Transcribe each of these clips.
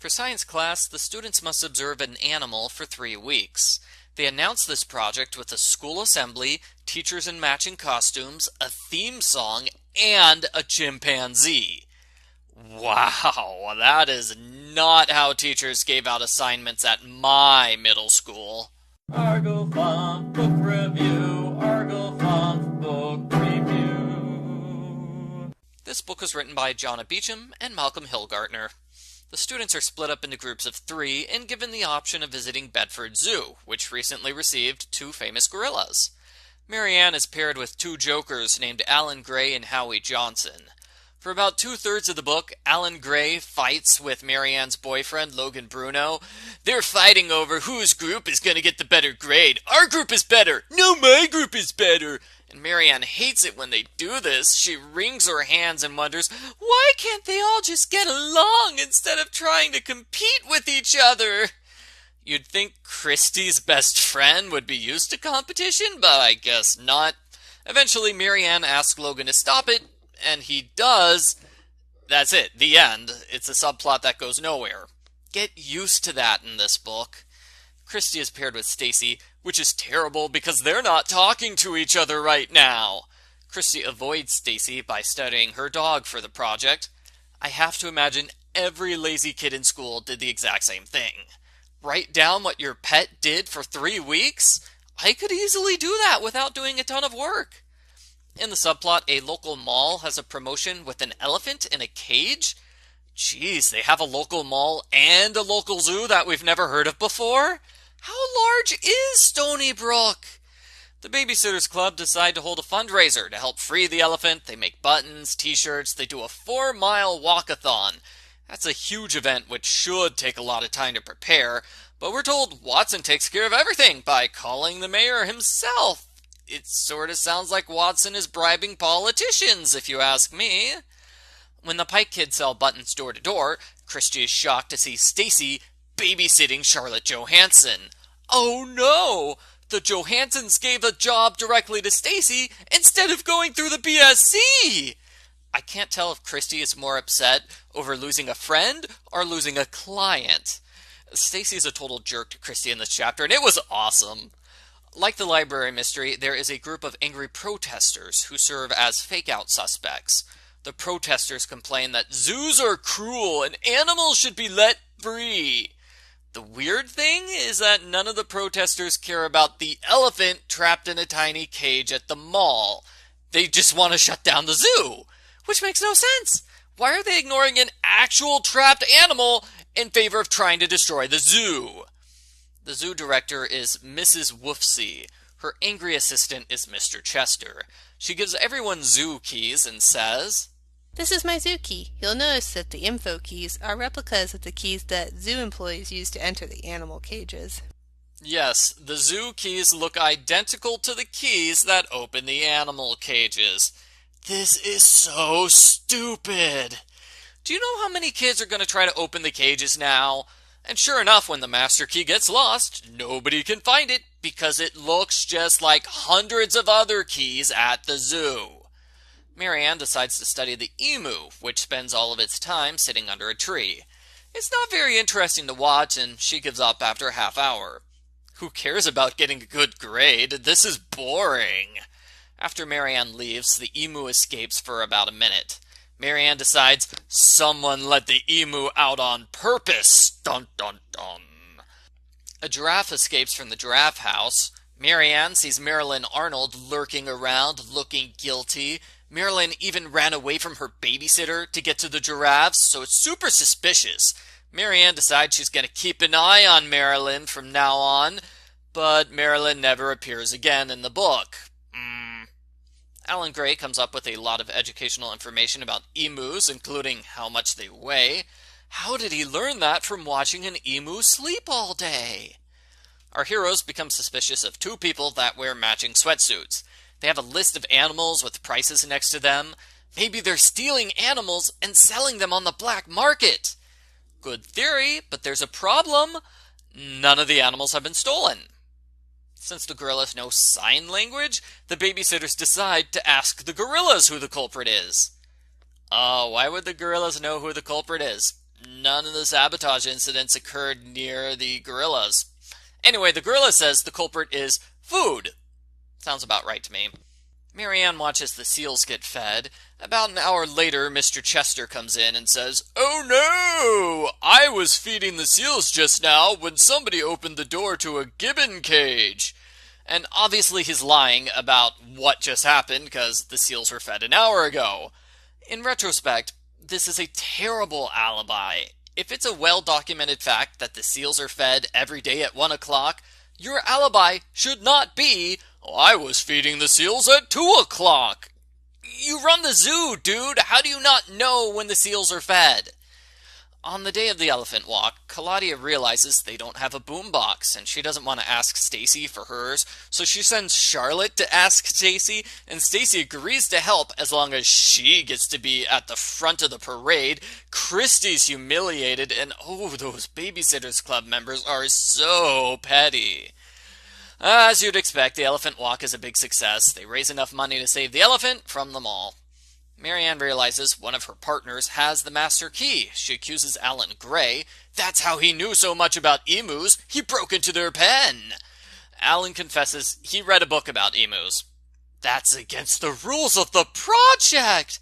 For science class, the students must observe an animal for 3 weeks. They announce this project with a school assembly, teachers in matching costumes, a theme song, and a chimpanzee. Wow, that is not how teachers gave out assignments at my middle school. Argo Font Book Review, Argo Font Book Review. This book was written by Jonna Beecham and Malcolm Hillgartner. The students are split up into groups of 3 and given the option of visiting Bedford Zoo, which recently received 2 famous gorillas. Marianne is paired with 2 jokers named Alan Gray and Howie Johnson. For about 2/3 of the book, Alan Gray fights with Marianne's boyfriend, Logan Bruno. They're fighting over whose group is going to get the better grade. Our group is better! No, my group is better! And Marianne hates it when they do this. She wrings her hands and wonders, why can't they all just get along instead of trying to compete with each other? You'd think Christy's best friend would be used to competition, but I guess not. Eventually, Marianne asks Logan to stop it, and he does. That's it, the end. It's a subplot that goes nowhere. Get used to that in this book. Christy is paired with Stacy, which is terrible because they're not talking to each other right now. Christy avoids Stacy by studying her dog for the project. I have to imagine every lazy kid in school did the exact same thing. Write down what your pet did for 3 weeks? I could easily do that without doing a ton of work. In the subplot, a local mall has a promotion with an elephant in a cage. Geez, they have a local mall and a local zoo that we've never heard of before? How large is Stony Brook? The Babysitters Club decide to hold a fundraiser to help free the elephant. They make buttons, t-shirts, they do a 4-mile walkathon. That's a huge event which should take a lot of time to prepare, but we're told Watson takes care of everything by calling the mayor himself. It sort of sounds like Watson is bribing politicians, if you ask me. When the Pike kids sell buttons door to door, Christy is shocked to see Stacy babysitting Charlotte Johansson. Oh no! The Johanssons gave a job directly to Stacy instead of going through the BSC! I can't tell if Christy is more upset over losing a friend or losing a client. Stacy's a total jerk to Christy in this chapter, and it was awesome. Like the library mystery, there is a group of angry protesters who serve as fake-out suspects. The protesters complain that zoos are cruel and animals should be let free. The weird thing is that none of the protesters care about the elephant trapped in a tiny cage at the mall. They just want to shut down the zoo, which makes no sense. Why are they ignoring an actual trapped animal in favor of trying to destroy the zoo? The zoo director is Mrs. Woofsey. Her angry assistant is Mr. Chester. She gives everyone zoo keys and says, "This is my zoo key. You'll notice that the info keys are replicas of the keys that zoo employees use to enter the animal cages." Yes, the zoo keys look identical to the keys that open the animal cages. This is so stupid. Do you know how many kids are going to try to open the cages now? And sure enough, when the master key gets lost, nobody can find it because it looks just like hundreds of other keys at the zoo. Marianne decides to study the emu, which spends all of its time sitting under a tree. It's not very interesting to watch, and she gives up after a half hour. Who cares about getting a good grade? This is boring. After Marianne leaves, the emu escapes for about a minute. Marianne decides someone let the emu out on purpose. Dun dun dun. A giraffe escapes from the giraffe house. Marianne sees Marilyn Arnold lurking around, looking guilty. Marilyn even ran away from her babysitter to get to the giraffes, so it's super suspicious. Marianne decides she's going to keep an eye on Marilyn from now on, but Marilyn never appears again in the book. Alan Gray comes up with a lot of educational information about emus, including how much they weigh. How did he learn that from watching an emu sleep all day? Our heroes become suspicious of 2 people that wear matching sweatsuits. They have a list of animals with prices next to them. Maybe they're stealing animals and selling them on the black market. Good theory, but there's a problem. None of the animals have been stolen. Since the gorillas know sign language, the babysitters decide to ask the gorillas who the culprit is. Why would the gorillas know who the culprit is? none of the sabotage incidents occurred near the gorillas. Anyway, the gorilla says the culprit is food. Sounds about right to me. Marianne watches the seals get fed. About an hour later, Mr. Chester comes in and says, "Oh no! I was feeding the seals just now when somebody opened the door to a gibbon cage." And obviously he's lying about what just happened because the seals were fed an hour ago. In retrospect, this is a terrible alibi. If it's a well-documented fact that the seals are fed every day at 1 o'clock, your alibi should not be, "I was feeding the seals at 2 o'clock. You run the zoo, dude. How do you not know when the seals are fed? On the day of the elephant walk, Claudia realizes they don't have a boombox, and she doesn't want to ask Stacy for hers, so she sends Charlotte to ask Stacy, and Stacy agrees to help as long as she gets to be at the front of the parade. Christy's humiliated, and oh, those Babysitters Club members are so petty. As you'd expect, the elephant walk is a big success. They raise enough money to save the elephant from them all. Marianne realizes one of her partners has the master key. She accuses Alan Gray. That's how he knew so much about emus. He broke into their pen. Alan confesses he read a book about emus. That's against the rules of the project!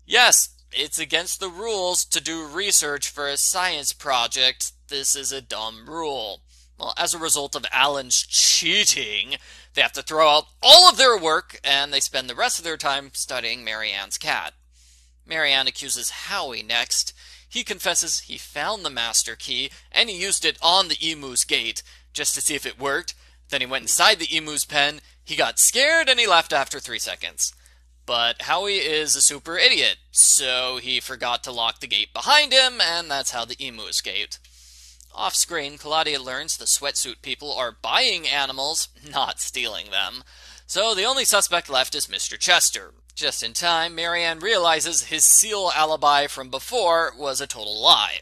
Yes, it's against the rules to do research for a science project. This is a dumb rule. Well, as a result of Alan's cheating, they have to throw out all of their work, and they spend the rest of their time studying Marianne's cat. Marianne accuses Howie next. He confesses he found the master key, and he used it on the emu's gate, just to see if it worked. Then he went inside the emu's pen, he got scared, and he left after 3 seconds. But Howie is a super idiot, so he forgot to lock the gate behind him, and that's how the emu escaped. Off-screen, Claudia learns the sweatsuit people are buying animals, not stealing them. So the only suspect left is Mr. Chester. Just in time, Marianne realizes his seal alibi from before was a total lie.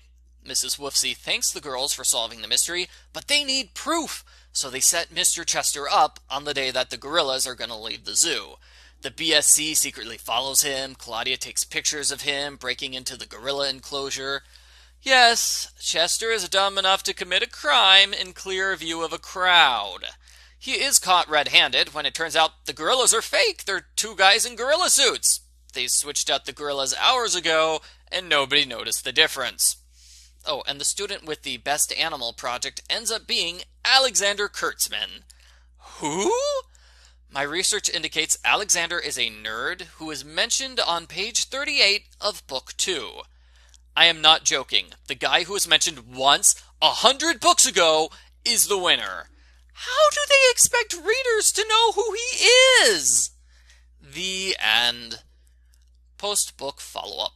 Mrs. Woofsy thanks the girls for solving the mystery, but they need proof, so they set Mr. Chester up on the day that the gorillas are going to leave the zoo. The BSC secretly follows him. Claudia takes pictures of him breaking into the gorilla enclosure. Yes, Chester is dumb enough to commit a crime in clear view of a crowd. He is caught red-handed when it turns out the gorillas are fake. They're 2 guys in gorilla suits. They switched out the gorillas hours ago, and nobody noticed the difference. Oh, and the student with the best animal project ends up being Alexander Kurtzman. Who? My research indicates Alexander is a nerd who is mentioned on page 38 of Book 2. I am not joking. The guy who was mentioned once, 100 books ago, is the winner. How do they expect readers to know who he is? The end. Post-book follow-up.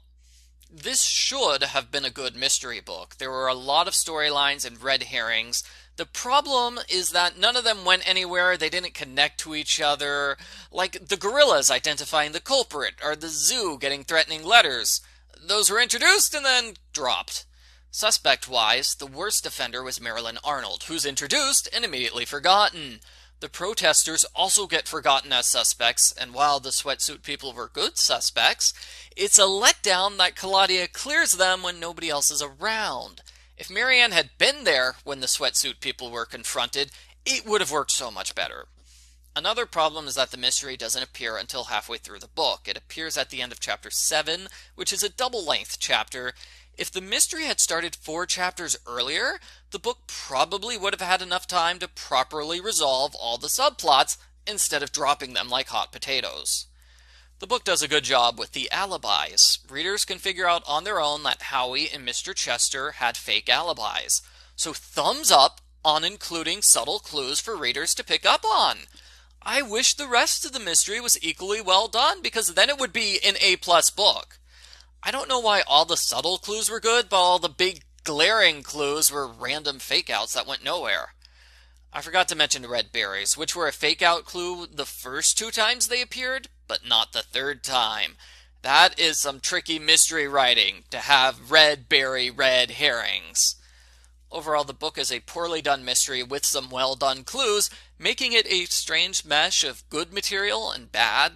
This should have been a good mystery book. There were a lot of storylines and red herrings. The problem is that none of them went anywhere. They didn't connect to each other. Like the gorillas identifying the culprit, or the zoo getting threatening letters. Those were introduced and then dropped. Suspect-wise, the worst offender was Marilyn Arnold, who's introduced and immediately forgotten. The protesters also get forgotten as suspects, and while the sweatsuit people were good suspects, it's a letdown that Claudia clears them when nobody else is around. If Marianne had been there when the sweatsuit people were confronted, it would have worked so much better. Another problem is that the mystery doesn't appear until halfway through the book. It appears at the end of chapter 7, which is a double-length chapter. If the mystery had started 4 chapters earlier, the book probably would have had enough time to properly resolve all the subplots instead of dropping them like hot potatoes. The book does a good job with the alibis. Readers can figure out on their own that Howie and Mr. Chester had fake alibis. So thumbs up on including subtle clues for readers to pick up on. I wish the rest of the mystery was equally well done, because then it would be an A-plus book. I don't know why all the subtle clues were good, but all the big glaring clues were random fake-outs that went nowhere. I forgot to mention red berries, which were a fake-out clue the first 2 times they appeared, but not the 3rd time. That is some tricky mystery writing, to have red berry red herrings. Overall, the book is a poorly done mystery with some well-done clues, making it a strange mesh of good material and bad.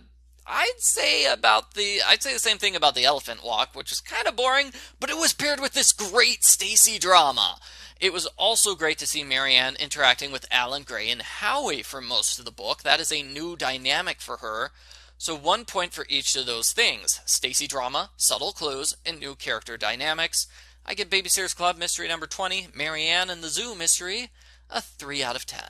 I'd say the same thing about the Elephant Walk, which is kind of boring, but it was paired with this great Stacy drama. It was also great to see Marianne interacting with Alan Gray and Howie for most of the book. That is a new dynamic for her. So 1 point for each of those things. Stacy drama, subtle clues, and new character dynamics. I give Babysitter's Club mystery number 20, Marianne and the Zoo mystery, a 3 out of 10.